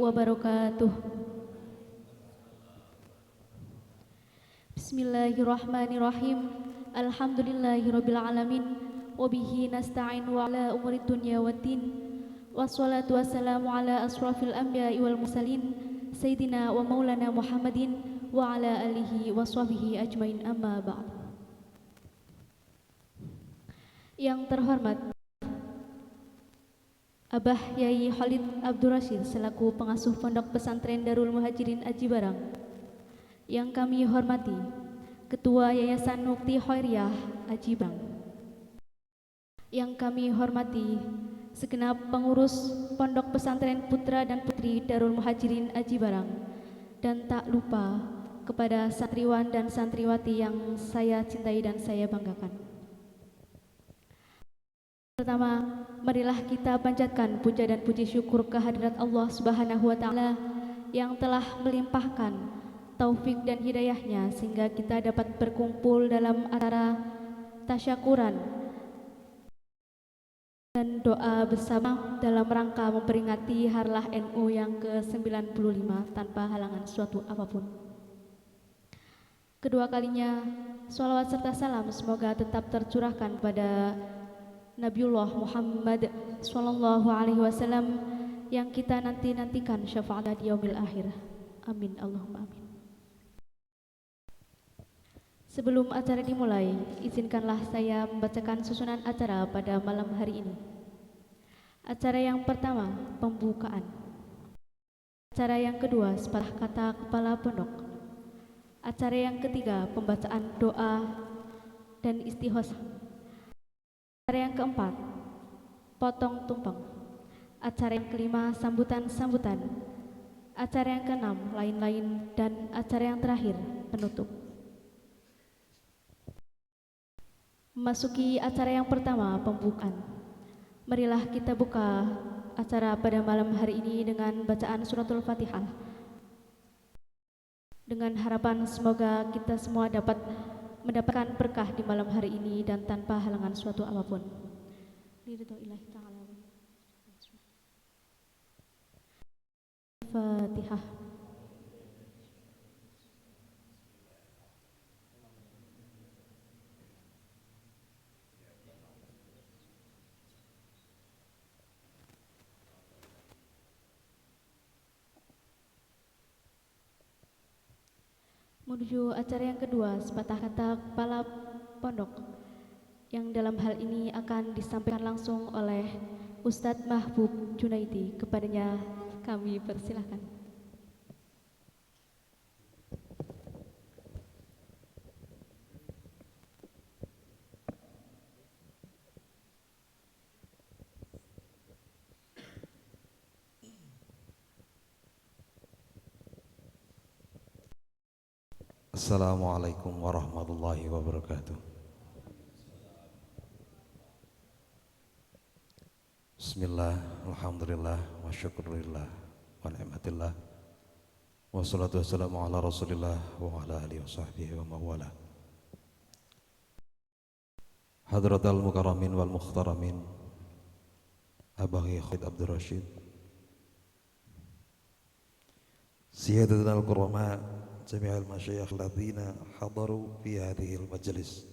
wabarakatuh. Bismillahirrahmanirrahim. Alhamdulillahirabbil alamin. Wabihi nasta'in wa ala umuri dunya waddin. Wassalatu wassalamu ala asrafil anbiya'i wal mursalin Sayyidina wa maulana Muhammadin wa ala alihi wa sahbihi ajmain, amma ba'd. Yang terhormat Abah Yai Khalid Abdul Rashid selaku pengasuh Pondok Pesantren Darul Muhajirin Aji Barang. Yang kami hormati Ketua Yayasan Mukti Khairiyah Aji Bang. Yang kami hormati segenap pengurus Pondok Pesantren Putra dan Putri Darul Muhajirin Aji Barang. Dan tak lupa kepada santriwan dan santriwati yang saya cintai dan saya banggakan. Pertama, marilah kita panjatkan puja dan puji syukur kehadirat Allah Subhanahu wa Ta'ala yang telah melimpahkan taufik dan hidayahnya sehingga kita dapat berkumpul dalam acara tasyakuran dan doa bersama dalam rangka memperingati Harlah NU yang ke-95 tanpa halangan suatu apapun. Kedua kalinya, sholawat serta salam semoga tetap tercurahkan pada Nabiullah Muhammad sallallahu alaihi wasallam yang kita nantikan syafaatnya di yaumil akhir. Amin Allahumma amin. Sebelum acara dimulai, izinkanlah saya membacakan susunan acara pada malam hari ini. Acara yang pertama, pembukaan. Acara yang kedua, sepatah kata kepala pondok. Acara yang ketiga, pembacaan doa dan istighosah. Acara yang keempat, potong tumpeng. Acara yang kelima, sambutan-sambutan. Acara yang keenam, lain-lain. Dan acara yang terakhir, penutup. Memasuki acara yang pertama, pembukaan. Marilah kita buka acara pada malam hari ini dengan bacaan suratul Fatihah. Dengan harapan semoga kita semua dapat mendapatkan berkah di malam hari ini dan tanpa halangan suatu apapun. Fatihah. Menuju acara yang kedua, sepatah kata kepala pondok yang dalam hal ini akan disampaikan langsung oleh Ustadz Mahbub Junaidi. Kepadanya kami persilahkan. Assalamualaikum warahmatullahi wabarakatuh. Bismillah, alhamdulillah, wa syukurillah, wa ni'matillah, wa salatu wassalamu ala rasulillah, wa ala alihi wa sahbihi wa mawala. Hadratal mukaramin wal mukhtaramin, Abahi Khalid Abdul Rashid, Siyadatul al-Qurama, Jami'al masyayikh ladzina hadaru fi hadhil majlis.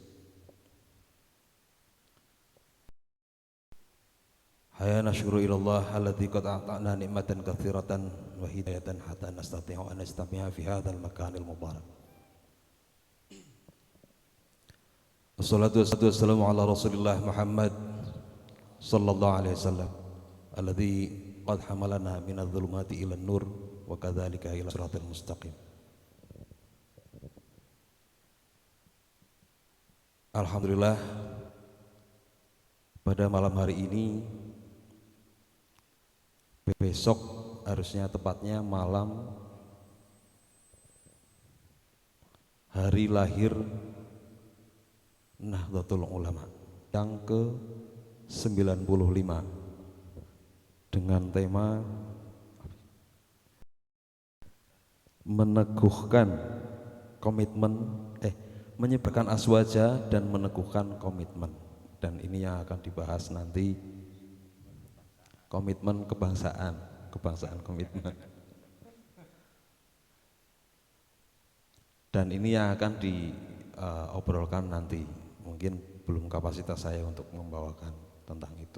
Hayya nashkuru ilallah alladzi qad a'tana ni'matan katsiratan wa hidayatan hatta nastati'u an nastami'a fi hadzal makanil mubarak. Wassalatu wassalamu ala Rasulillah Muhammad sallallahu alaihi wasallam alladzi qad hamalana minadh dhulumati ilan nur wa kadzalika ila siratal mustaqim. Alhamdulillah, pada malam hari ini, besok harusnya tepatnya malam hari lahir Nahdlatul Ulama yang ke-95 dengan tema meneguhkan komitmen menyebarkan aswaja dan meneguhkan komitmen. Dan ini yang akan dibahas nanti, komitmen kebangsaan komitmen. Dan ini yang akan diobrolkan nanti. Mungkin belum kapasitas saya untuk membawakan tentang itu.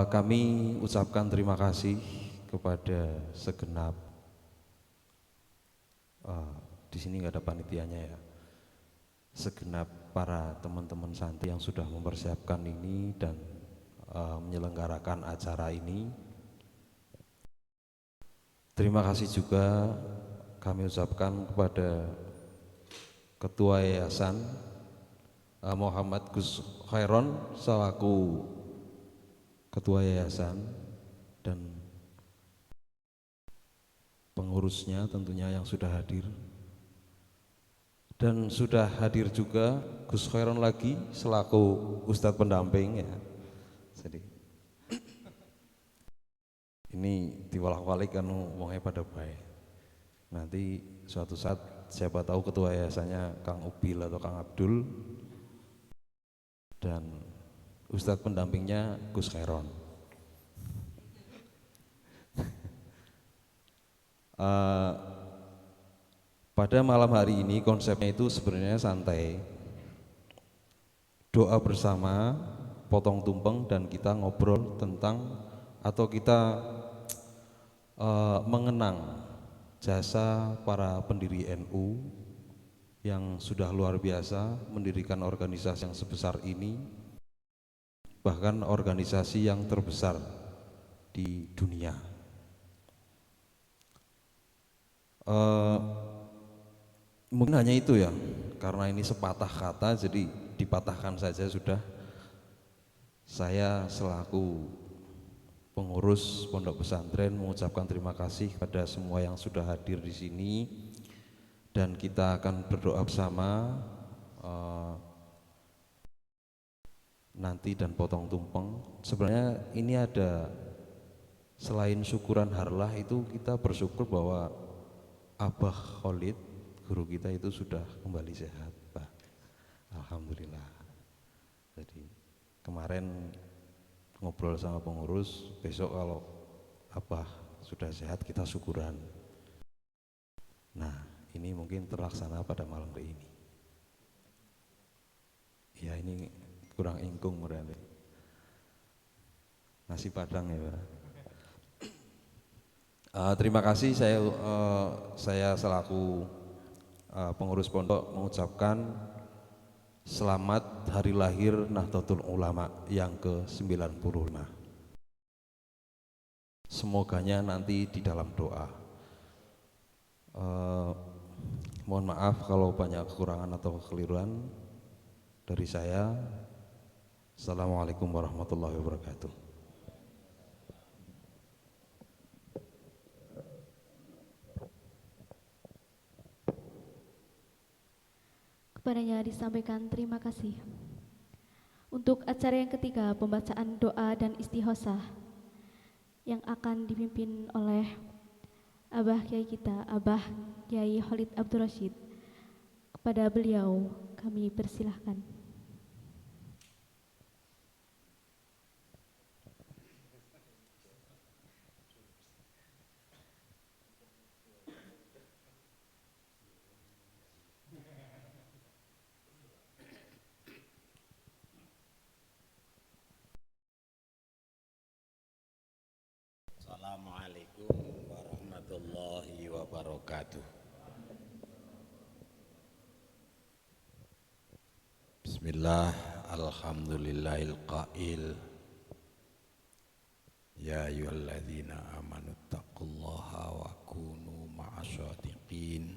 Kami ucapkan terima kasih kepada segenap, di sini nggak ada panitianya ya, segenap para teman-teman santri yang sudah mempersiapkan ini dan menyelenggarakan acara ini. Terima kasih juga kami ucapkan kepada Ketua Yayasan Muhammad Gus Khairon selaku Ketua Yayasan dan pengurusnya tentunya yang sudah hadir. Dan sudah hadir juga Gus Khairon lagi selaku Ustadz pendamping ya. Jadi ini diwalak-walik kan wongnya pada baik. Nanti suatu saat siapa tahu ketua yayasannya Kang Ubil atau Kang Abdul dan Ustadz pendampingnya Gus Khairon. Pada malam hari ini konsepnya itu sebenarnya santai, doa bersama, potong tumpeng, dan kita ngobrol tentang atau kita mengenang jasa para pendiri NU yang sudah luar biasa mendirikan organisasi yang sebesar ini, bahkan organisasi yang terbesar di dunia. Mungkin hanya itu ya, karena ini sepatah kata jadi dipatahkan saja sudah. Saya selaku pengurus pondok pesantren mengucapkan terima kasih kepada semua yang sudah hadir di sini dan kita akan berdoa bersama nanti dan potong tumpeng. Sebenarnya ini ada, selain syukuran harlah itu kita bersyukur bahwa Abah Khalid guru kita itu sudah kembali sehat, Pak. Alhamdulillah. Jadi kemarin ngobrol sama pengurus, besok kalau Abah sudah sehat kita syukuran. Nah, ini mungkin terlaksana pada malam hari ini. Ya, ini kurang ingkung berarti. Nasi Padang ya, Pak. Terima kasih, saya selaku pengurus pondok mengucapkan selamat hari lahir Nahdlatul Ulama yang ke-95. Semoganya nanti di dalam doa. Mohon maaf kalau banyak kekurangan atau kekeliruan dari saya. Assalamualaikum warahmatullahi wabarakatuh. Kepadanya disampaikan terima kasih. Untuk acara yang ketiga, pembacaan doa dan istighosah yang akan dipimpin oleh Abah Kiai kita, Abah Kiai Khalid Abdul Rashid. Kepada beliau kami persilahkan. Assalamualaikum warahmatullahi wabarakatuh. Bismillah, alhamdulillahil qail. Ya ayyuhalladzina amanu taqullaha wa kunu ma'asyadiqin.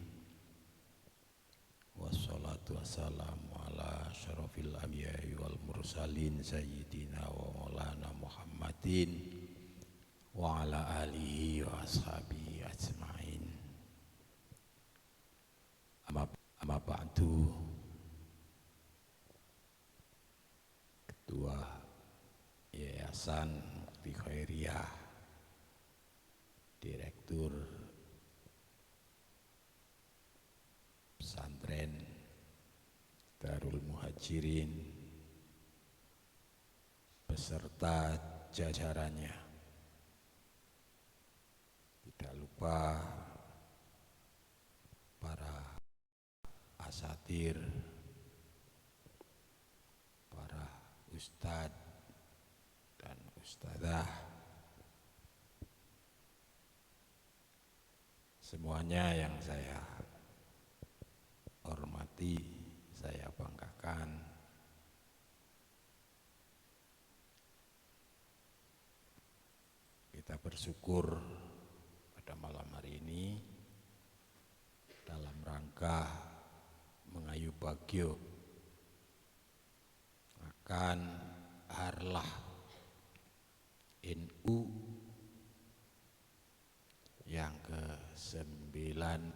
Wassalatu wassalamu ala syarafil anbiya'i wal mursalin sayyidina wa maulana Muhammadin wa ala alihi wa ashabihi ajma'in. Amma ba'du. Ketua Yayasan Mukti Khairiyah, Direktur Pesantren Darul Muhajirin, beserta jajarannya. Tidak lupa hadir para ustadz dan ustadzah, semuanya yang saya hormati, saya banggakan. Kita bersyukur pada malam hari ini dalam rangka mengayu bagyo akan harlah NU yang ke-95,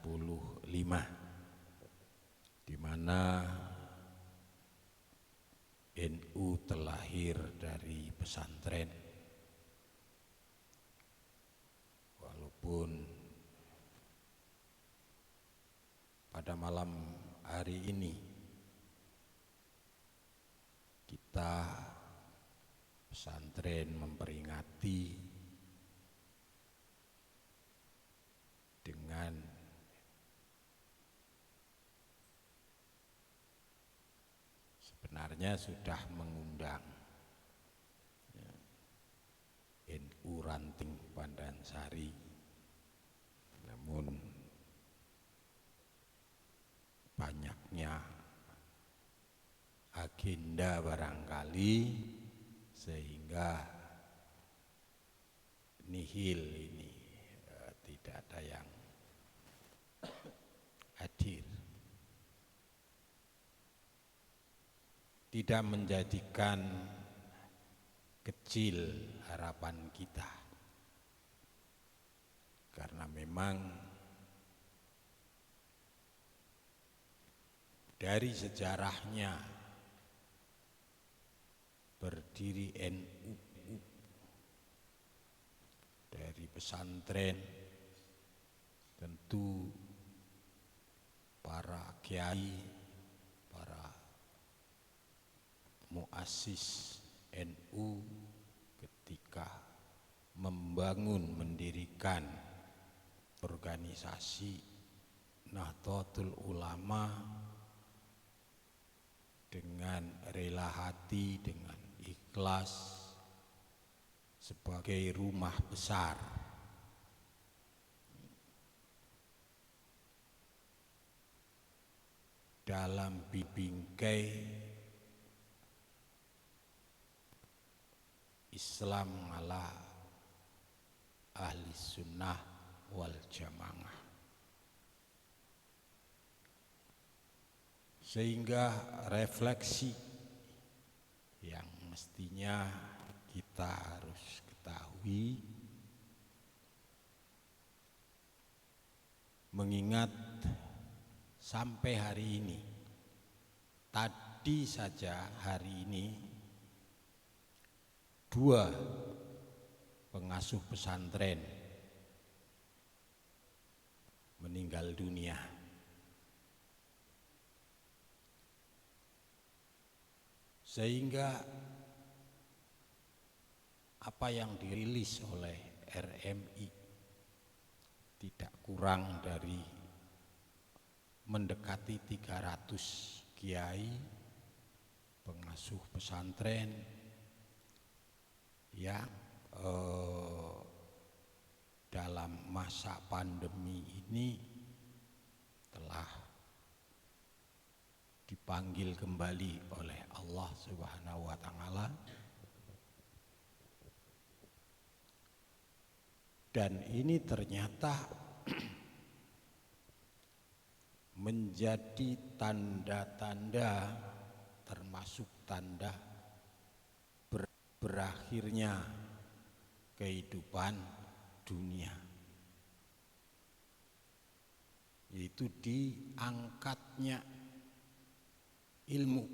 di mana NU terlahir dari pesantren. Walaupun pada malam hari ini kita pesantren memperingati dengan sebenarnya sudah mengundang NU Ranting Pandansari, namun banyaknya agenda barangkali sehingga nihil ini tidak ada yang hadir. Tidak menjadikan kecil harapan kita, karena memang dari sejarahnya berdiri NU, dari pesantren, tentu para kiai, para muassis NU ketika membangun, mendirikan organisasi Nahdlatul Ulama dengan rela hati, dengan ikhlas, sebagai rumah besar dalam bingkai Islam ala ahli sunnah wal jamaah. Sehingga refleksi yang mestinya kita harus ketahui, mengingat sampai hari ini, tadi saja hari ini 2 pengasuh pesantren meninggal dunia. Sehingga apa yang dirilis oleh RMI tidak kurang dari mendekati 300 kiai, pengasuh pesantren yang dalam masa pandemi ini telah dipanggil kembali oleh Allah Subhanahu wa Ta'ala, dan ini ternyata menjadi tanda-tanda, termasuk tanda berakhirnya kehidupan dunia, yaitu diangkatnya ilmu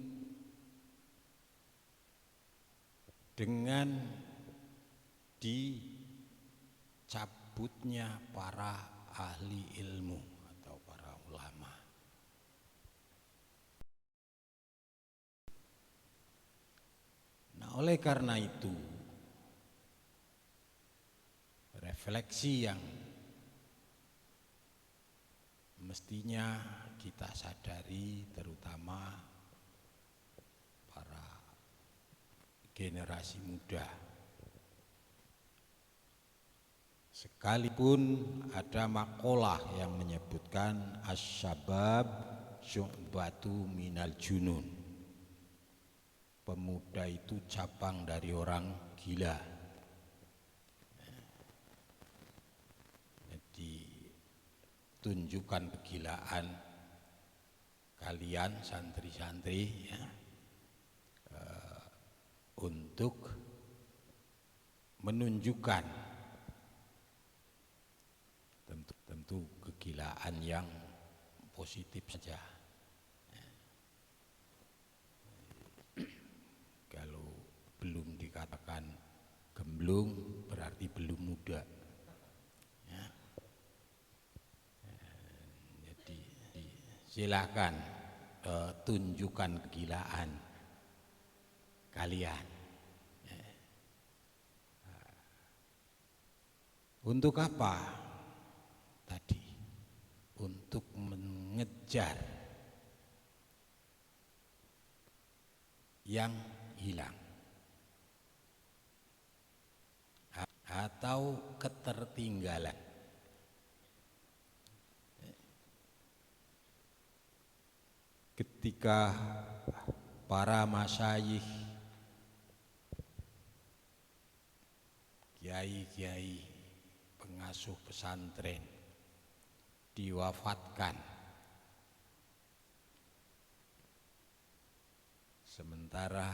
dengan dicabutnya para ahli ilmu atau para ulama. Nah, oleh karena itu, refleksi yang Mestinya kita sadari, terutama para generasi muda, sekalipun ada makalah yang menyebutkan asyabab syu'batu minal junun, pemuda itu cabang dari orang gila. Jadi tunjukkan kegilaan kalian santri-santri ya, untuk menunjukkan tentu kegilaan yang positif saja. Kalau belum dikatakan gemblung berarti belum muda. Ya. Jadi silakan tunjukkan kegilaan kalian. Untuk apa? Tadi untuk mengejar yang hilang atau ketertinggalan. Ketika para masyayikh, kiai-kiai pengasuh pesantren diwafatkan, sementara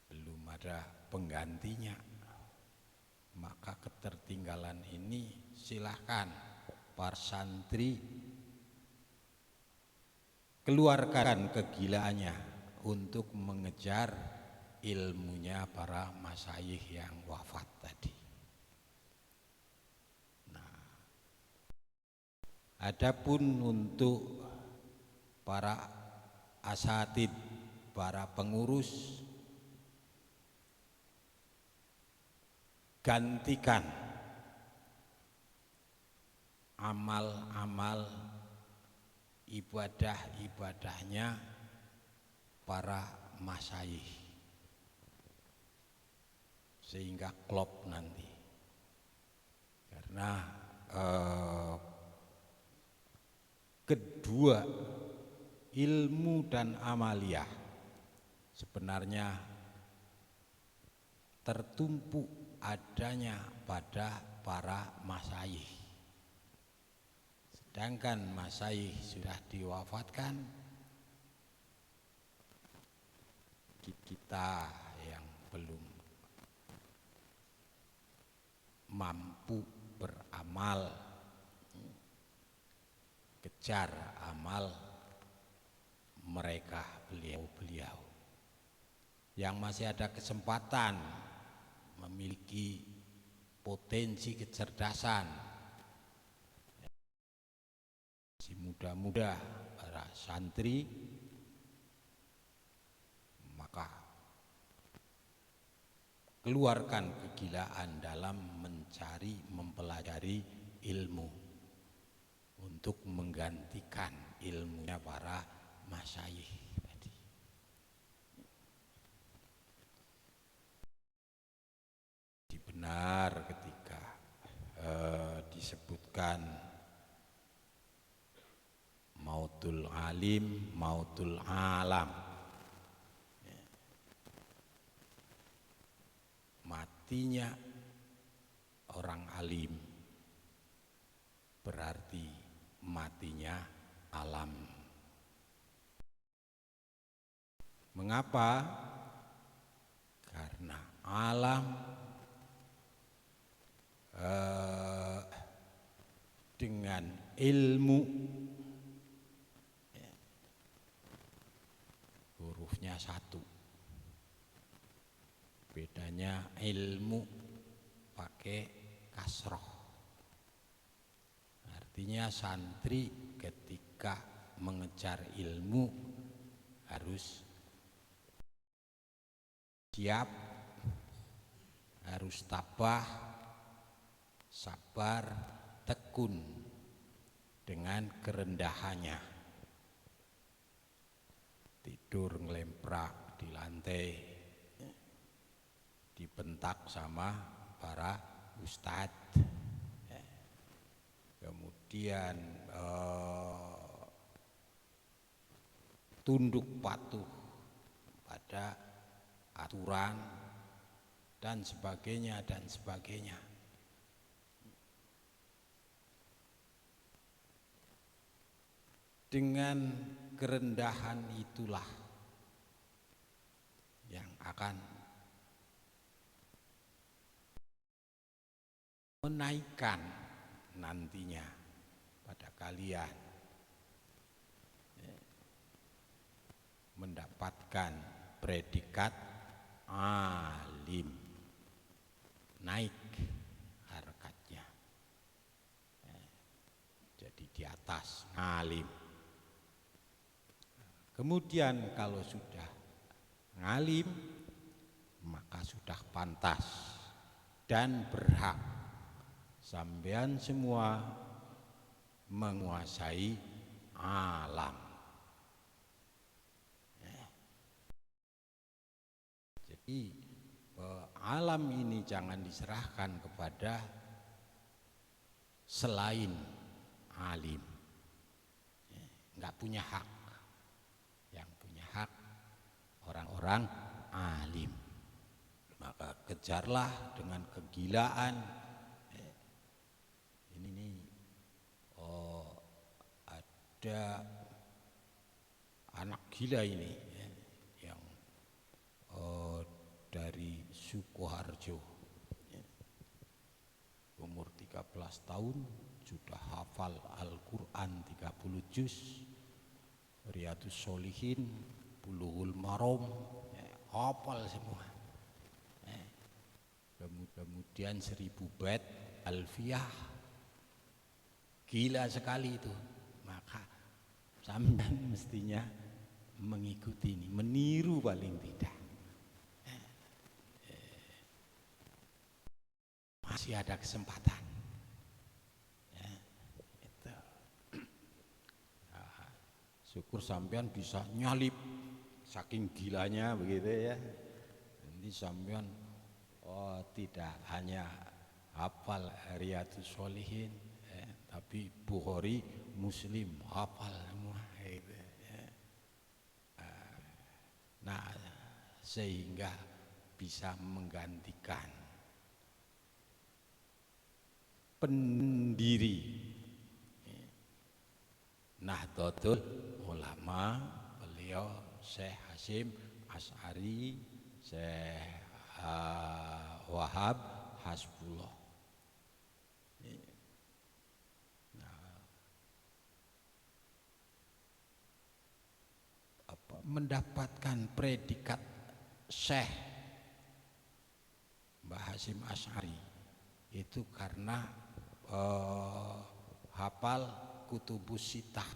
belum ada penggantinya, maka ketertinggalan ini silahkan para santri keluarkan kegilaannya untuk mengejar ilmunya para masyayikh yang wafat tadi. Nah, adapun untuk para asatid, para pengurus, gantikan amal-amal ibadah-ibadahnya para masyayikh sehingga klop nanti. Karena kedua ilmu dan amaliyah sebenarnya tertumpu adanya pada para masyayikh. Sedangkan masyayikh sudah diwafatkan, kita yang belum mampu beramal, kejar amal mereka, beliau-beliau yang masih ada kesempatan, memiliki potensi kecerdasan, si muda-muda, para santri, maka keluarkan kegilaan dalam mencari, mempelajari ilmu untuk menggantikan ilmunya para masyayikh tadi. Benar ketika disebutkan mautul alim, mautul alam. Matinya orang alim berarti matinya alam. Mengapa? Karena alam dengan ilmu, hurufnya satu, bedanya ilmu pakai kasroh. Artinya santri ketika mengejar ilmu harus siap, harus tabah, sabar, tekun dengan kerendahannya. Tidur ngelemprak di lantai, dibentak sama para ustadz. Kemudian tunduk patuh pada aturan dan sebagainya dan sebagainya. Dengan kerendahan itulah yang akan menaikkan nantinya pada kalian mendapatkan predikat alim, naik harkatnya, jadi di atas alim. Kemudian kalau sudah ngalim, maka sudah pantas dan berhak sampean semua menguasai alam. Jadi alam ini jangan diserahkan kepada selain alim, nggak punya hak. Yang punya hak orang-orang alim. Maka kejarlah dengan kegilaan. Ini nih, ada anak gila ini yang dari Sukoharjo, umur 13 tahun sudah hafal Al-Quran 30 juz, Riyadus Sholihin, Bulughul Maram, hafal semua. Kemudian 1000 bait Alfiyah, gila sekali itu. Maka sampean mestinya mengikuti ini, meniru paling tidak. Masih ada kesempatan. Syukur sampean bisa nyalip, saking gilanya begitu ya. Nanti sampean tidak hanya hafal Riyadus Sholihin, tapi Bukhari, Muslim hafal semua. Nah, sehingga bisa menggantikan pendiri Nahdlatul Ulama, beliau Syekh Hasyim Asy'ari, Syekh Wahab Hasbullah. Mendapatkan predikat Syekh Mbah Hasyim Asy'ari itu karena hafal Kutubus Sittah,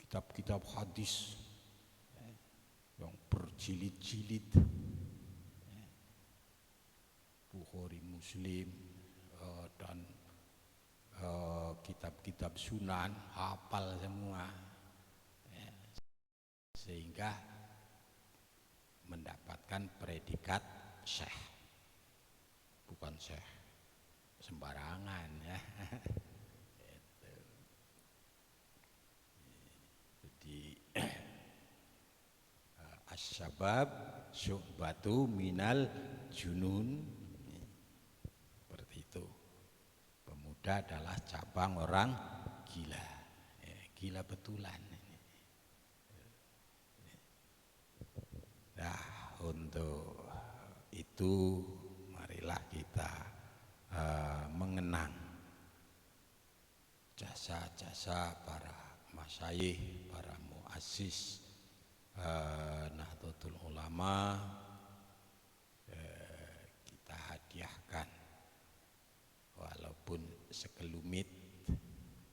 kitab-kitab hadis yang berjilid-jilid, Bukhari, Muslim, dan kitab-kitab Sunan hafal semua, sehingga mendapatkan predikat Syekh, bukan Syekh sembarangan ya. As-sabab syu'batu minal junun, seperti itu. Pemuda adalah cabang orang gila, gila betulan. Nah, untuk itu marilah kita mengenang jasa-jasa para masyayikh, para muassis Nahdlatul Ulama. Kita hadiahkan walaupun sekelumit,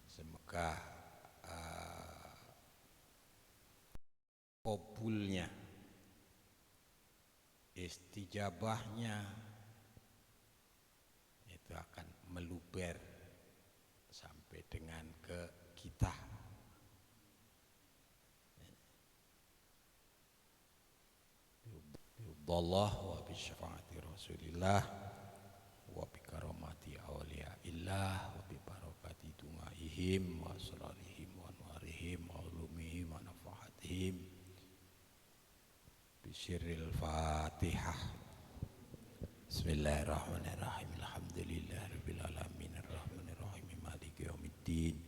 semoga kabulnya, istijabahnya itu akan meluber sampai dengan ke kita. Bi'udhallah wa bisyafaati Rasulillah wa bikaramati awliyaillah wa bibarakati dumaihim wa asrarihim wa anwarihim wa ulumihim wa nafahatihim bisirril fatihah. Bismillahirrahmanirrahim. Alhamdulillahirabbil alamin arrahmanir rahim maliki yaumiddin.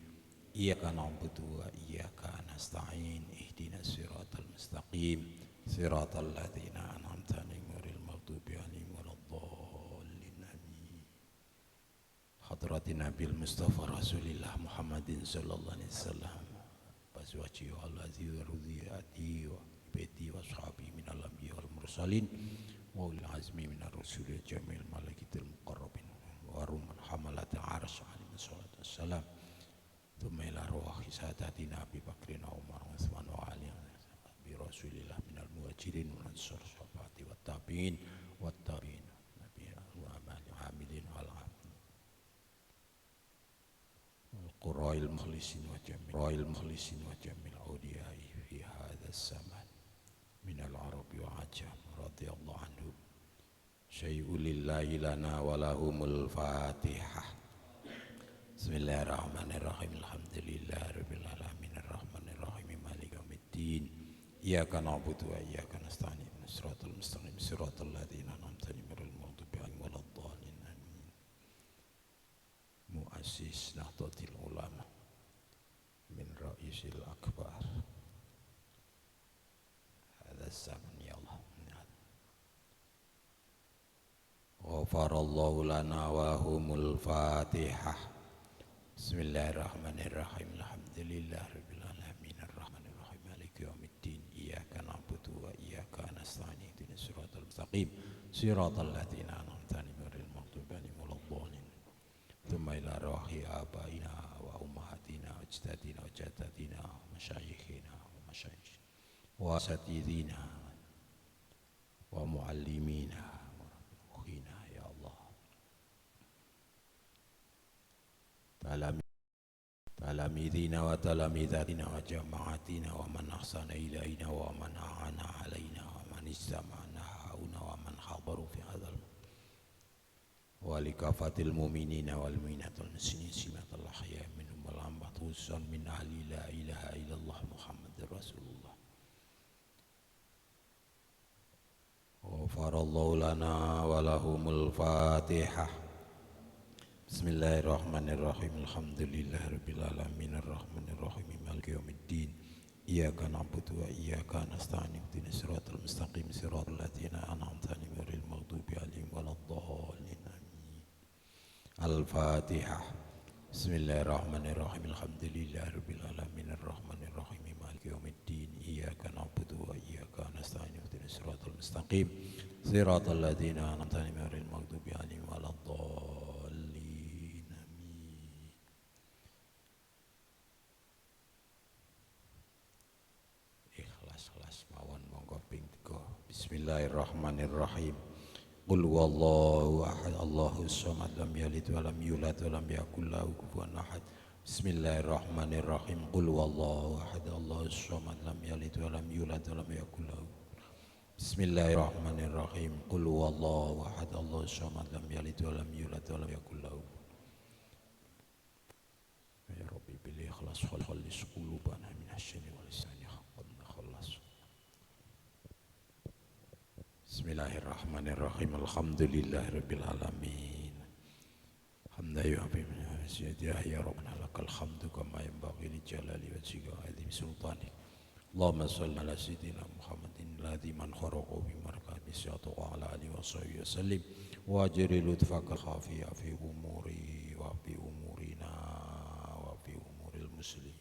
Iyyaka na'budu wa iyyaka nasta'in. Ihdinas siratal mustaqim. Siratal ladzina an'amta 'alaihim ghairil maghdubi 'alaihim waladdallin. Amin. Hadratin Nabil Mustafa Rasulillah Muhammadin sallallahu alaihi wasallam. Bazwaji wa allazi wa rudhiyati wa baiti wa ashabi minal anbiya wal mursalin wa ulil azmi minar rusuli jamil malaikatil muqarrabin wa ruman hamalatil arsy alaihi wassalatu wassalam. Thumma ila ruhi sadatina Abi Bakrin wa Umar wa Utsman wa Ali bi Rasulillah minal muhajirin wal ansar sahabati wat tabi'in wat tabi'in nabiyina wa amilin wal qura'il mukhlisin wa jamil awliyai fi hadha zaman minal arabi wa ajam radhiyallahu anhum syai'ul lillahi lana wa lahumul fatihah. Bismillahirrahmanirrahim. Alhamdulillahirabbil alamin arrahmanir rahim maliki yaumiddin. Iyyaka na'budu wa iyyaka nasta'in. Shiratal mustaqim shiratal ladzina an'amta 'alaihim ghairil maghdubi 'alaihim waladdallin. Amin. Muassis Nahdlatul Ulama min Raisil Akbar. Hadza zaman ya Allah. Ghafarallahu lana wa humul fatihah. Bismillahirrahmanirrahim. Alhamdulillahirabbil alamin arrahmanir rahim maliki yaumiddin. Iyyaka na'budu wa iyyaka nasta'in. Ihdinas siratal mustaqim siratal ladzina an'amta 'alaihim ghairil maghdubi 'alaihim waladdallin. Tsumma ila ruhi abaina wa ummahatina wa ajdadina wa jaddatina wa masyayikhina wa masyayikhina wa asatidina wa muallimina wa ukhina ya Allah. Talamidina wa talamidatina wa jama'atina wa man ahsana ilaina wa man a'ana alaina wa man istama'na hauna wa man hadaru fi hadzal wa likafatil mu'minina wal mu'minat wal muslimin simatal ahya minhum wal amwat khususan min ahli la ilaha illallah Muhammadur Rasulullah. Ghafarallahu lana wa lahumul fatihah. Bismillahirrahmanirrahim. Alhamdulillahirabbil alamin arrahmanir rahim maliki yaumiddin. Iyyaka na'budu wa iyyaka nasta'in. Ihdinas siratal mustaqim siratal ladzina an'amta 'alaihim ghairil maghdubi 'alaihim waladdallin. Amin. Al-Fatihah. Bismillahirrahmanirrahim. Alhamdulillahirabbil alamin arrahmanir rahim maliki yaumiddin. Iyyaka na'budu wa iyyaka nasta'in. Ihdinas siratal mustaqim siratal ladzina an'amta 'alaihim ghairil maghdubi 'alaihim waladdallin. Bismillahirrahmanirrahim. Qul huwallahu ahad Allahus samad lam yalid wa lam yulad wa lam yakul lahu kufuwan ahad. Bismillahirrahmanirrahim. Qul huwallahu ahad Allahus samad lam yalid wa lam yulad wa lam yakul lahu. Bismillahirrahmanirrahim. Qul huwallahu ahad Allahus samad lam yalid wa lam yulad wa lam yakul lahu. Ya Rabbi bil ikhlas khalis qulubana minasyarri wal lisani haqqan khalas. Bismillahirrahmanirrahim. Alhamdulillahirabbil alamin. Hamdan yu'affi min hasiyatihi ya rabbana lakal hamdu kama yanbaghi li jalali wajhika wa 'azimi sultanik. Allahumma shalli ala sayyidina Muhammadin alladhi man kharaqa bi markati syaitu wa ala alihi wa sahbihi wasallim wa ajri lutfaka khafiya fi umuri wa fi umurina wa fi umuril muslimin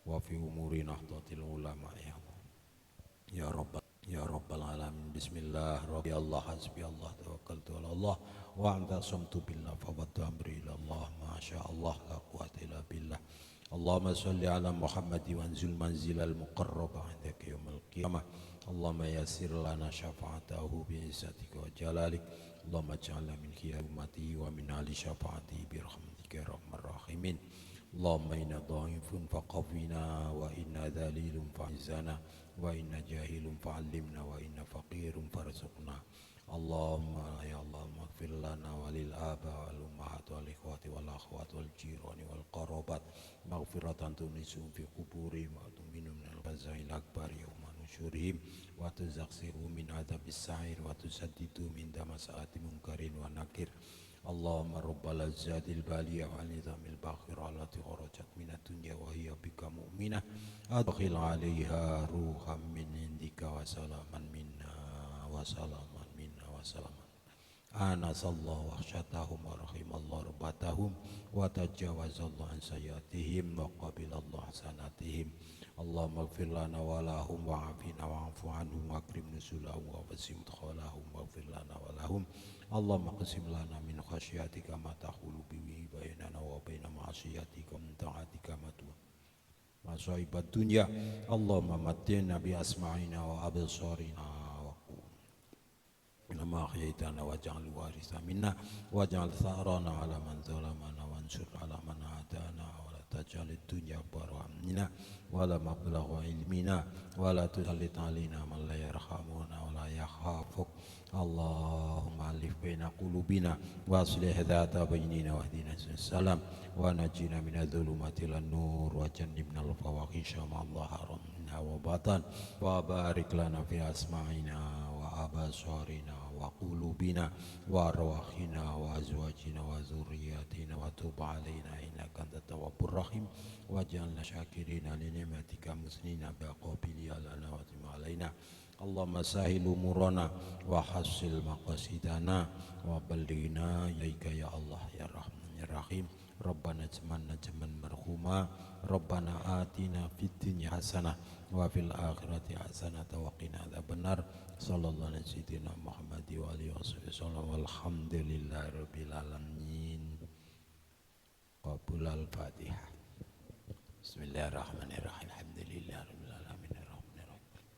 wa fi umuri nahdlatil ulama ya rabbal ya rabbal alamin. Bismillah rabbi Allah hasbi Allah tawakkaltu ala Allah wa antasamtu billah fawwadtu amri ila Allah ma sya Allah la quwwata illa billah. Allahumma salli ala Muhammad wa anzil manzilal muqarraba 'indaka yaumil qiyamah. Allahumma yassir lana syafa'atahu bi izzatika wa jalalik. Allahumma ja'alna min khiyar ummati wa min ahli syafaati bi rahmatika ya arhamar rahimin. Allahumma inna dhaifun faqawwina wa inna dhalilun fa'izana wa inna jahilun fa'allimna wa inna faqirun farzuqna. Allahumma ya Allah maghfir lana walil aba wal ummahat wal ikhwati wal akhwat wal jirani wal qarabat maghfiratan tunisum fi quburihim wa tuminu minal fazail akbar yawma nusyurihim wa tuzaksiru min adabis sa'ir wa tusaddidu min damasa'ati munkarin wa nakir. Allahumma rabbal azzadil baliyah wa nizamil bakhir allati kharajat minad dunya wa hiya bika mu'minah adkhil 'alaiha ruham min indika wa salaman minna wa salaman minna wa salaman anasallahu wahsyatahum wa rahimallahu rubatahum wa tajawazallahu an sayyatihim wa qabilallahu hasanatihim. Allahumma ighfir lana wa lahum wa afina wa afu anhum wa akrim nusulahum wa wasim mudkhalahum wa ighfir lana wa lahum. Allahumma qsim lana min khasyatika ma tahulu bihi bainana wa baina ma'asiyatika min ta'atika ma masaibat dunya. Allahumma mattina bi asma'ina wa absarina wa ma ahyaytana waj'al waritha minna waj'al tharana 'ala man zalamana wansur 'ala man adana wa la taj'al ad-dunya akbar hammina wa la mablagha ilmina wa la tusallit 'alaina man la yarhamuna wa la yakhafuk. Allahumma alif baina qulubina wa aslih dhata bainina wa hdina salam wa najina minadh-dhulumati ilan nur wa jannibna al-fawahisha ma dhahara minha wa batan wa barik lana fi asma'ina wa abasarina wa qulubina wa arwahina wa azwajina wa zurriyatina wa tub alaina innaka antat tawwabur rahim waj'alna syakirina li ni'matika musnina bi aqabili lana wa tim alaina. Allahumma sahil umurana wa hasil maqasidana wa ballighna ilaika ya Allah ya Rahman ya Rahim. Rabbana jamanna jaman marhuma Rabbana atina fid dunya hasanah wa fil akhirati hasanah wa qina adzabannar. Sallallahu alaihi sayyidina Muhammad wa alihi wasallam walhamdulillahi rabbil alamin. Qabul al-Fatihah. Bismillahirrahmanirrahim. Alhamdulillahi rabbil alamin arrahmanir rahim.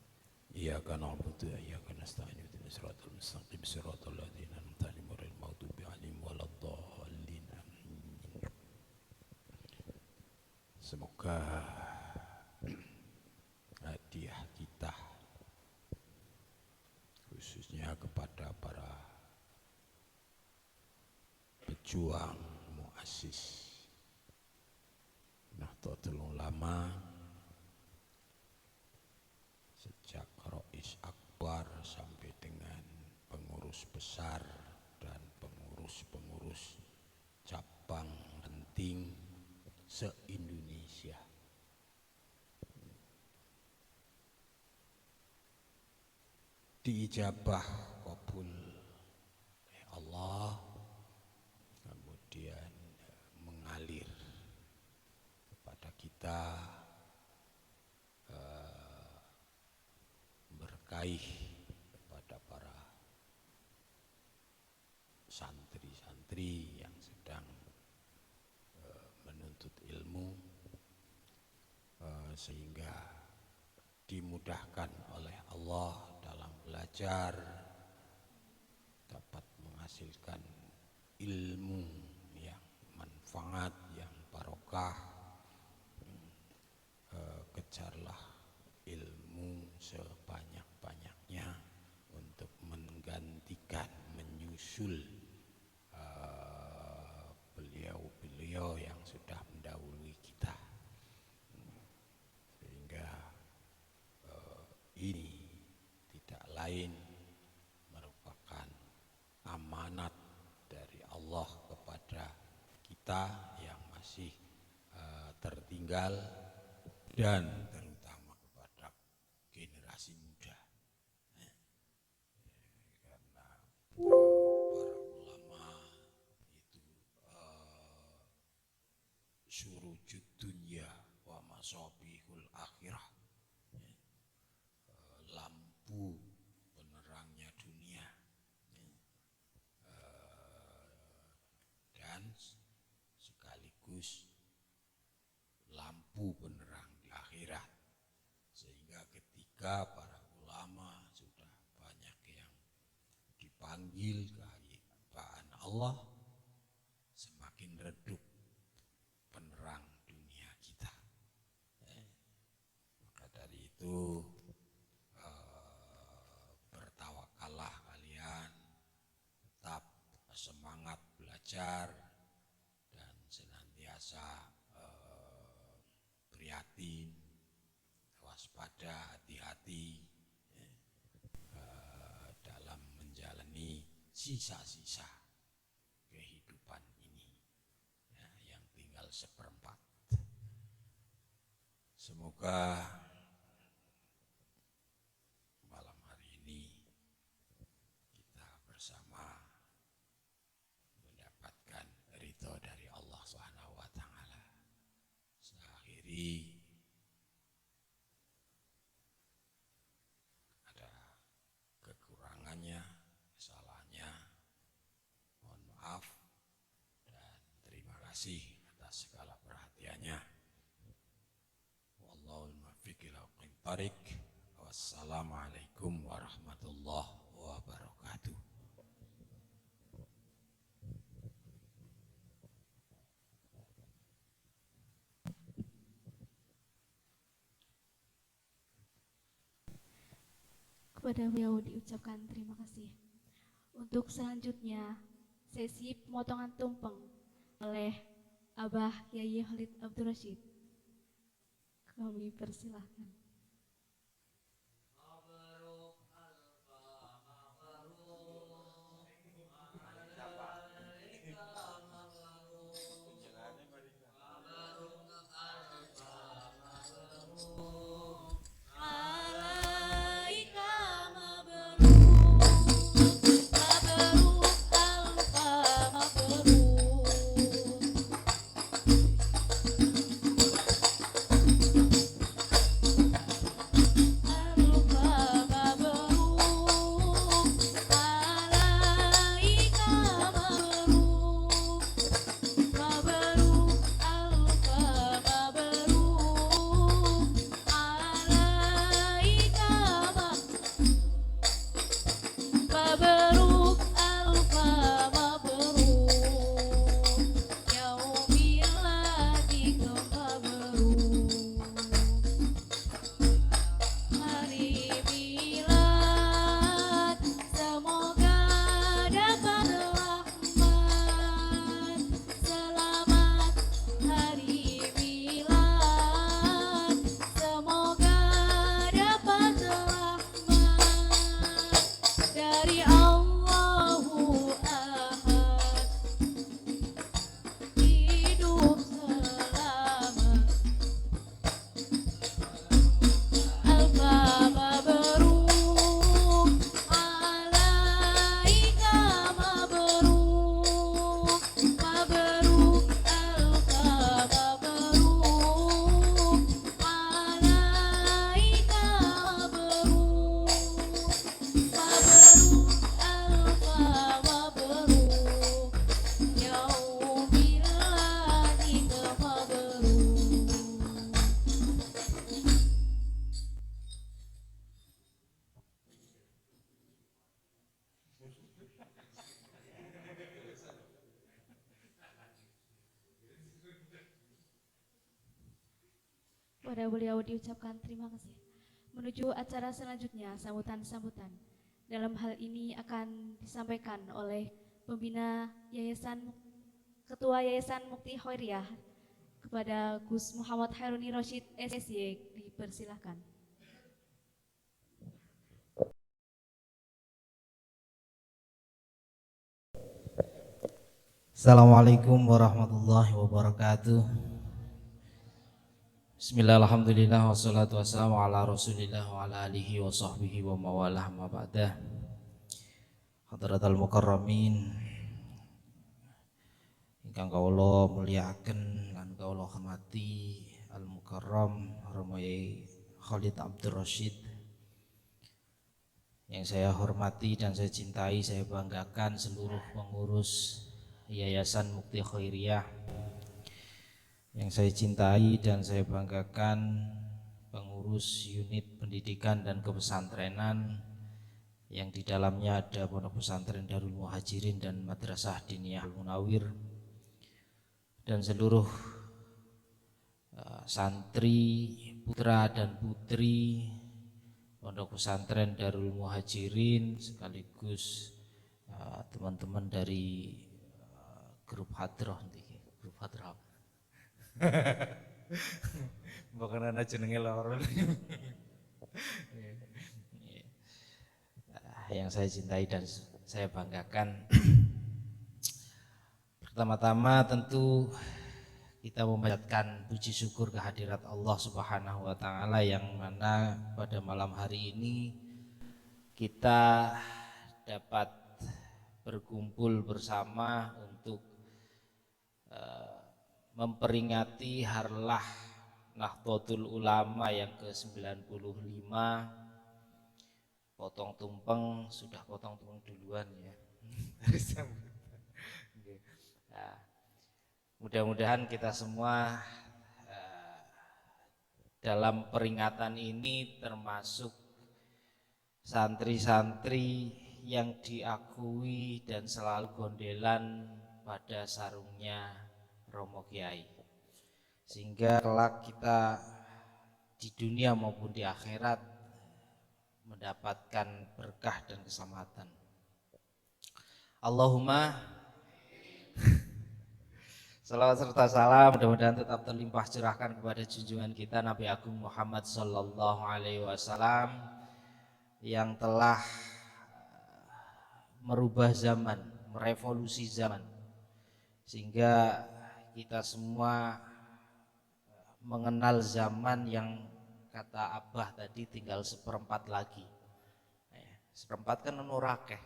Iyyaka na'budu wa iyyaka nasta'in ihdinas siratal mustaqim siratal ladzina an'amta 'alaihim ghairil maghdubi 'alaihim waladdallin. Semoga hadiah kita khususnya kepada para pejuang muassis Nahdlatul Ulama sejak Rais Akbar sampai dengan pengurus besar dan pengurus-pengurus cabang penting se-Indonesia. Diijabah kabul oleh Allah, kemudian mengalir kepada kita berkaih kepada para santri-santri yang sedang menuntut ilmu, sehingga dimudahkan oleh Allah dalam belajar, dapat menghasilkan ilmu yang manfaat, yang barokah. Kejarlah ilmu sebanyak-banyaknya untuk menggantikan, menyusul beliau-beliau yang sudah mendahului kita, sehingga ini tidak lain merupakan amanat dari Allah kepada kita yang masih tertinggal dan terutama kepada generasi muda, karena para ulama itu surujud dunya wa masabihul akhirah, lampu penerangnya dunia, dan sekaligus lampu penerang di akhirat. Sehingga ketika para ulama sudah banyak yang dipanggil ke Allah, semakin redup penerang dunia kita. Maka dari itu bertawakallah kalian, tetap semangat belajar dan senantiasa prihatin, waspada, hati-hati dalam menjalani sisa-sisa kehidupan ini ya, yang tinggal seperempat. Semoga malam hari ini kita bersama mendapatkan ridho dari Allah Subhanahu wa taala. Saya akhiri, ada kekurangannya, kesalahannya, mohon maaf dan terima kasih atas segala perhatiannya. Wallahul muwaffiq ila aqwamit thoriq. Wassalamualaikum warahmatullahi wabarakatuh. Kepada beliau diucapkan terima kasih. Untuk selanjutnya, sesi pemotongan tumpeng oleh Abah Yai Khalid Abdul Rashid. Kami persilahkan. Kepada beliau diucapkan terima kasih. Menuju acara selanjutnya, sambutan-sambutan. Dalam hal ini akan disampaikan oleh pembina Yayasan, Ketua Yayasan Mukti Khairiyah kepada Gus Muhammad Haruni Roshid SSY. Dipersilahkan. Assalamualaikum warahmatullahi wabarakatuh. Bismillah, alhamdulillah, wassalatu wassalamu ala rasulillah wa ala alihi wa sahbihi wa mawalah ma ba'dah. Hadratal mukarramin ingkang kawula mulyakaken lan kawula hormati al mukarram Romoyai Khalid Abdul Rashid, yang saya hormati dan saya cintai, saya banggakan seluruh pengurus Yayasan Mukti Khairiyah, yang saya cintai dan saya banggakan pengurus unit pendidikan dan kepesantrenan yang di dalamnya ada Pondok Pesantren Darul Muhajirin dan Madrasah Diniyah Munawir, dan seluruh santri, putra dan putri Pondok Pesantren Darul Muhajirin, sekaligus teman-teman dari grup Hadroh, grup Hadroh. Bukan ada jenenge loro. Yang saya cintai dan saya banggakan. Pertama-tama tentu kita memanjatkan puji syukur kehadirat Allah Subhanahu wa taala, yang mana pada malam hari ini kita dapat berkumpul bersama untuk memperingati harlah Nahdlatul Ulama yang ke-95. Potong tumpeng, sudah potong tumpeng duluan ya. Nah, mudah-mudahan kita semua dalam peringatan ini termasuk santri-santri yang diakui dan selalu gondelan pada sarungnya Romo Kiai, sehingga kelak kita di dunia maupun di akhirat mendapatkan berkah dan keselamatan. Allahumma salawat serta salam mudah-mudahan tetap terlimpah curahkan kepada junjungan kita Nabi Agung Muhammad sallallahu alaihi wasallam yang telah merubah zaman, merevolusi zaman, sehingga kita semua mengenal zaman yang kata Abah tadi tinggal seperempat lagi. Seperempat kan nurakeh.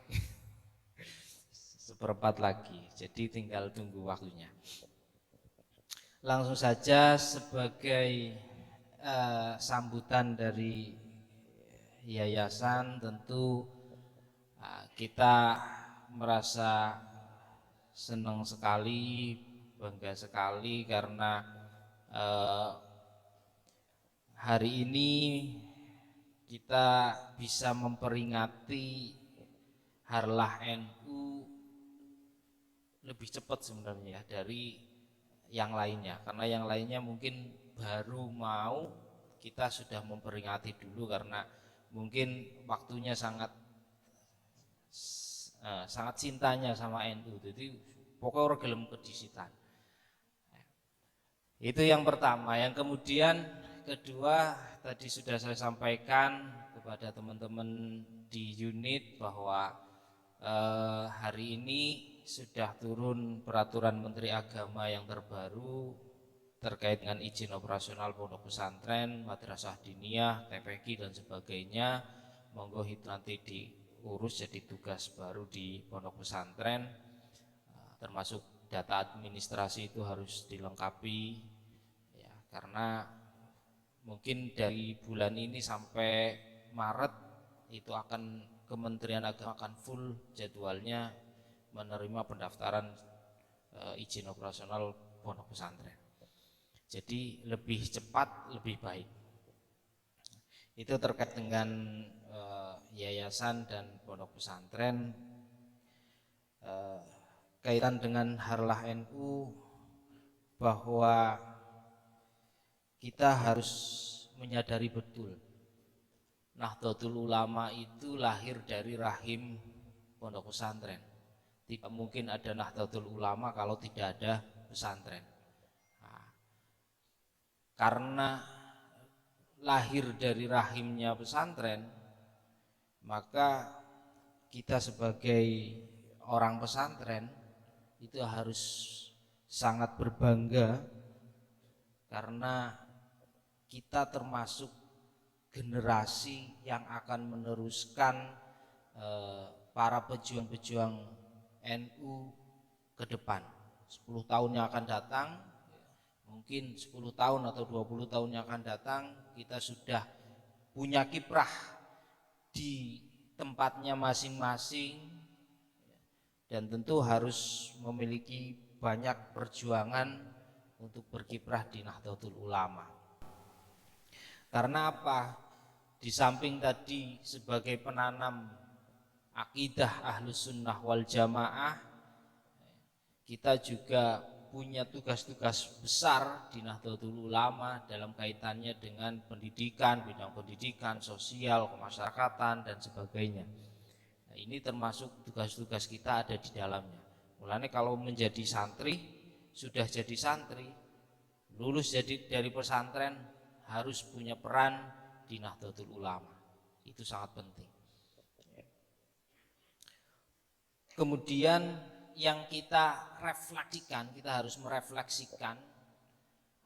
Seperempat lagi, jadi tinggal tunggu waktunya. Langsung saja sebagai sambutan dari yayasan, tentu kita merasa senang sekali, bangga sekali karena hari ini kita bisa memperingati harlah NU lebih cepat sebenarnya dari yang lainnya, karena yang lainnya mungkin baru mau, kita sudah memperingati dulu karena mungkin waktunya sangat cintanya sama NU, jadi pokoknya orang gelem kedisitan. Itu yang pertama. Yang kemudian kedua, tadi sudah saya sampaikan kepada teman-teman di unit bahwa hari ini sudah turun peraturan Menteri Agama yang terbaru terkait dengan izin operasional pondok pesantren, madrasah diniyah, TPQ dan sebagainya. Monggo itu nanti diurus jadi tugas baru di pondok pesantren, termasuk data administrasi itu harus dilengkapi ya, karena mungkin dari bulan ini sampai Maret itu akan Kementerian Agama akan full jadwalnya menerima pendaftaran izin operasional pondok pesantren. Jadi lebih cepat lebih baik. Itu terkait dengan yayasan dan pondok pesantren. Kaitan dengan harlah NU, bahwa kita harus menyadari betul Nahdlatul Ulama itu lahir dari rahim pondok pesantren. Tidak mungkin ada Nahdlatul Ulama kalau tidak ada pesantren. Nah, karena lahir dari rahimnya pesantren, maka kita sebagai orang pesantren itu harus sangat berbangga karena kita termasuk generasi yang akan meneruskan para pejuang-pejuang NU ke depan. 10 tahun yang akan datang, mungkin 10 tahun atau 20 tahun yang akan datang, kita sudah punya kiprah di tempatnya masing-masing, dan tentu harus memiliki banyak perjuangan untuk berkiprah di Nahdlatul Ulama. Karena apa? Di samping tadi sebagai penanam akidah Ahlus Sunnah wal Jamaah, kita juga punya tugas-tugas besar di Nahdlatul Ulama dalam kaitannya dengan pendidikan, bidang pendidikan, sosial, kemasyarakatan dan sebagainya. Nah, ini termasuk tugas-tugas kita ada di dalamnya. Mulanya kalau menjadi santri, sudah jadi santri, lulus jadi dari pesantren, harus punya peran di Nahdlatul Ulama. Itu sangat penting. Kemudian yang kita refleksikan, kita harus merefleksikan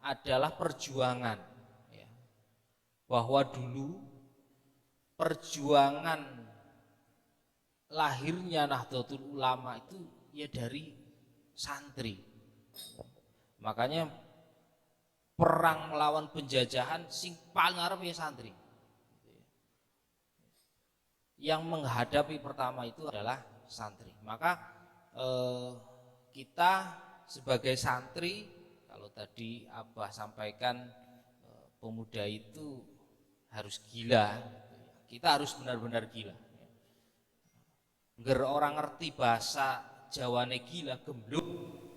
adalah perjuangan, ya. Bahwa dulu perjuangan lahirnya Nahdlatul Ulama itu ya dari santri. Makanya perang melawan penjajahan sing paling arep ya santri. Yang menghadapi pertama itu adalah santri. Maka kita sebagai santri, kalau tadi Abah sampaikan pemuda itu harus gila, kita harus benar-benar gila. Ngger orang ngerti bahasa Jawane gila, gemblung,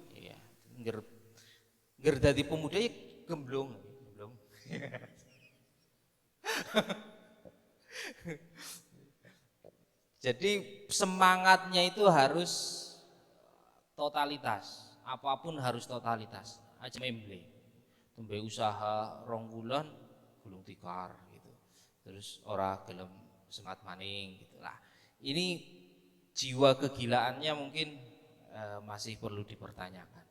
ya. Ngger dadi pemuda ya gemblung. Jadi semangatnya itu harus totalitas, apapun harus totalitas. Aja memble, tumbe usaha 2 bulan gulung tikar gitu, terus ora gelem semangat maning gitu lah. Ini jiwa kegilaannya mungkin masih perlu dipertanyakan.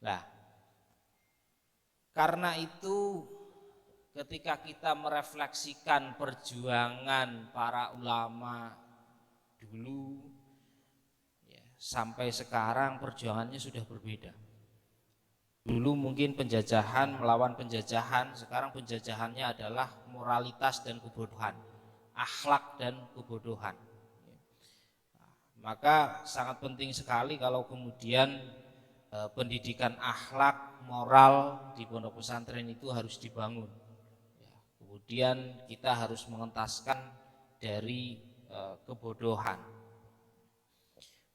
Nah, karena itu ketika kita merefleksikan perjuangan para ulama dulu, sampai sekarang perjuangannya sudah berbeda. Dulu mungkin penjajahan melawan penjajahan, sekarang penjajahannya adalah moralitas dan kebodohan, akhlak dan kebodohan. Maka sangat penting sekali kalau kemudian pendidikan akhlak, moral di pondok pesantren itu harus dibangun. Kemudian kita harus mengentaskan dari kebodohan.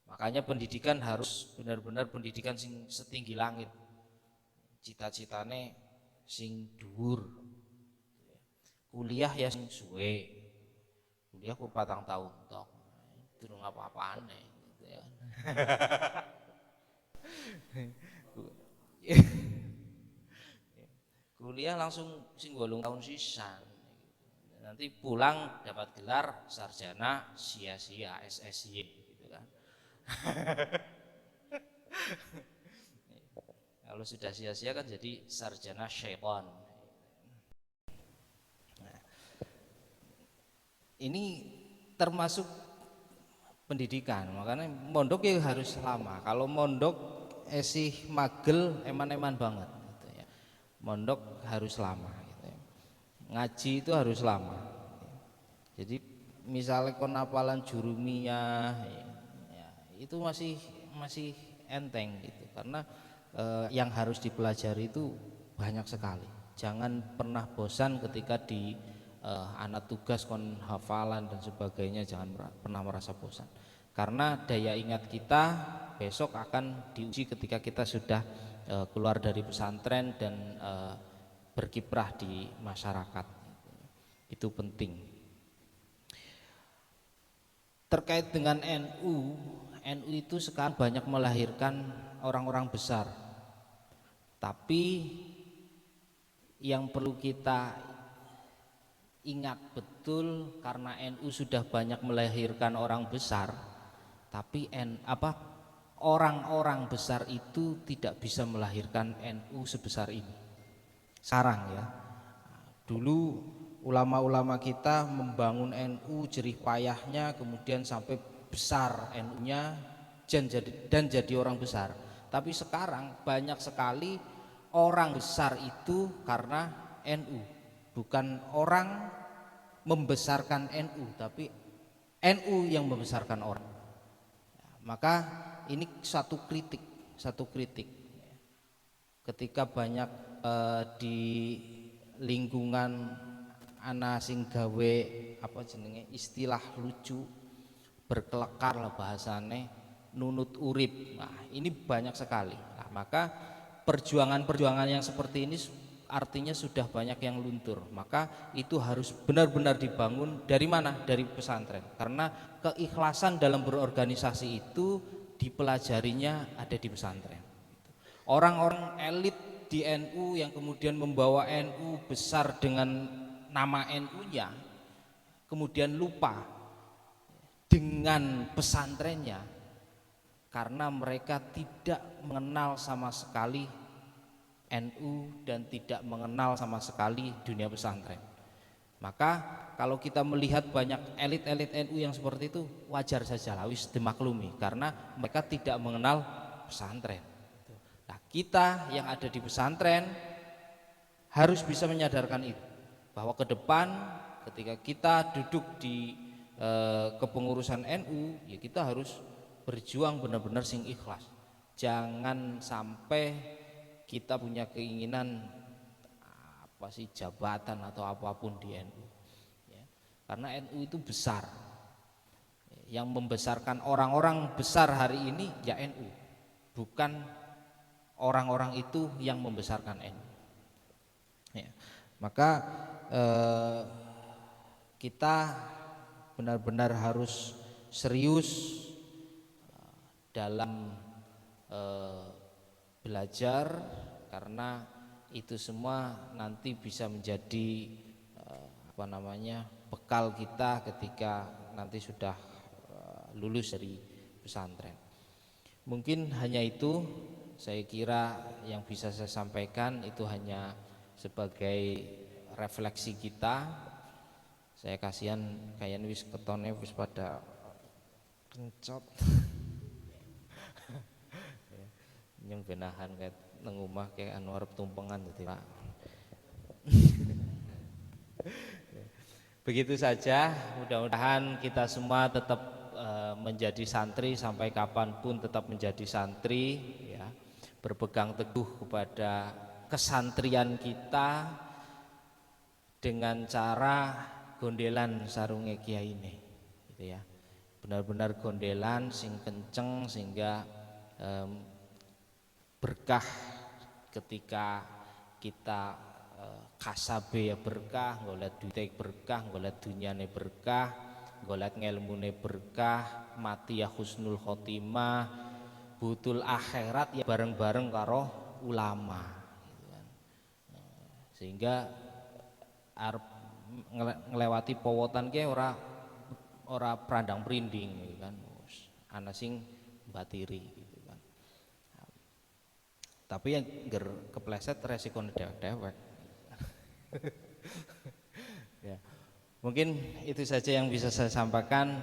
Makanya pendidikan harus benar-benar pendidikan sing setinggi langit. Cita-citane sing dhuwur. Kuliah ya sing suwe. Kuliah ku 4 tahun tok. Durung apa-apane gitu ya. Kuliah langsung sing 8 tahun sisan. Nanti pulang dapat gelar sarjana sia-sia SSY gitu kan. Kalau sudah sia-sia kan jadi sarjana syaitan. Nah, ini termasuk pendidikan, makanya mondok ya harus lama. Kalau mondok esih magel eman-eman banget gitu ya. Mondok harus lama gitu ya. Ngaji itu harus lama. Jadi misalnya kon hafalan jurumiyah ya, itu masih enteng gitu, karena yang harus dipelajari itu banyak sekali. Jangan pernah bosan ketika di anak tugas kon hafalan dan sebagainya, jangan pernah merasa bosan, karena daya ingat kita besok akan diuji ketika kita sudah keluar dari pesantren dan berkiprah di masyarakat. Itu penting. Terkait dengan NU itu sekarang banyak melahirkan orang-orang besar. Tapi yang perlu kita ingat betul, karena NU sudah banyak melahirkan orang besar, tapi orang-orang besar itu tidak bisa melahirkan NU sebesar ini. Sekarang ya, dulu ulama-ulama kita membangun NU jerih payahnya, kemudian sampai besar NU-nya dan jadi orang besar. Tapi sekarang banyak sekali orang besar itu karena NU, bukan orang membesarkan NU, tapi NU yang membesarkan orang. Maka ini satu kritik ketika banyak di lingkungan ana sing gawe istilah lucu, berkelekar lah bahasane, nunut urip. Nah, ini banyak sekali. Nah, maka perjuangan-perjuangan yang seperti ini artinya sudah banyak yang luntur. Maka itu harus benar-benar dibangun dari mana? Dari pesantren. Karena keikhlasan dalam berorganisasi itu dipelajarinya ada di pesantren. Orang-orang elit di NU yang kemudian membawa NU besar dengan nama NU-nya, kemudian lupa dengan pesantrennya karena mereka tidak mengenal sama sekali NU dan tidak mengenal sama sekali dunia pesantren. Maka kalau kita melihat banyak elit-elit NU yang seperti itu, wajar saja lah, wis dimaklumi, karena mereka tidak mengenal pesantren. Nah, kita yang ada di pesantren harus bisa menyadarkan itu, bahwa ke depan ketika kita duduk di kepengurusan NU, ya kita harus berjuang benar-benar sing ikhlas. Jangan sampai kita punya keinginan apa sih, jabatan atau apapun di NU, ya. Karena NU itu besar. Yang membesarkan orang-orang besar hari ini ya NU, bukan orang-orang itu yang membesarkan NU, ya. Maka kita benar-benar harus serius dalam belajar, karena itu semua nanti bisa menjadi bekal kita ketika nanti sudah lulus dari pesantren. Mungkin hanya itu, saya kira yang bisa saya sampaikan itu hanya sebagai refleksi kita. Saya kasihan kayak wis ketone wis pada kencot. Yang benahan kayak nang omah kayak anu arep tumpengan dadi Pak. Begitu saja, mudah-mudahan kita semua tetap menjadi santri sampai kapanpun, tetap menjadi santri, ya. Berpegang teguh kepada kesantrian kita dengan cara gondelan sarunge kiai ini, gitu ya. Benar-benar gondelan sing kenceng sehingga berkah ketika kita kasabe ya berkah, golek duite berkah, golek dunyane berkah, golek ngelmune berkah, mati ya husnul khotimah, butul akhirat ya bareng-bareng karo ulama, gitu kan. Sehingga arep ngelewati powotan ke ora prandang prinding, gitu kan. Ana sing batiri, gitu kan. Tapi yang kepleset resikonya dewek-dewek. Ya. Mungkin itu saja yang bisa saya sampaikan,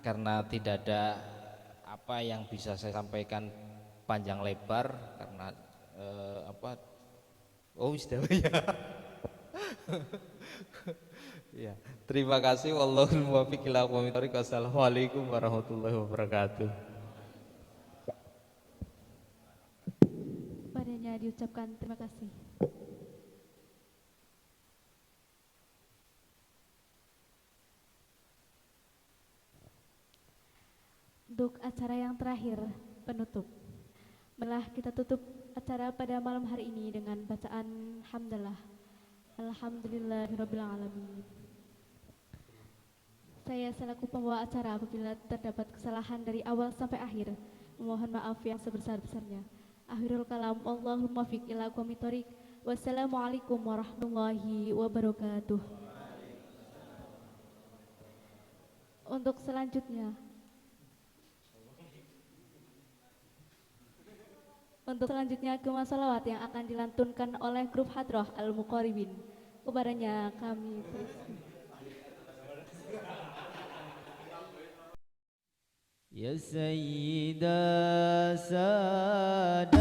karena tidak ada apa yang bisa saya sampaikan panjang lebar karena ya. Ya, terima kasih. Wallahul muwaffiq ila aqwamit thoriq. Wassalamualaikum warahmatullahi wabarakatuh. Padanya diucapkan terima kasih. Untuk acara yang terakhir, penutup. Marilah kita tutup acara pada malam hari ini dengan bacaan hamdalah. Alhamdulillahirabbil alamin. Saya selaku pembawa acara, apabila terdapat kesalahan dari awal sampai akhir, memohon maaf yang sebesar-besarnya. Akhirul kalam, Allahumma fiq ila aqwamit thoriq. Wassalamualaikum warahmatullahi wabarakatuh. Untuk selanjutnya Gema Sholawat yang akan dilantunkan oleh grup Hadroh Al-Muqarribin. Kepadanya kami persilakan. Ya Sayyida Sadati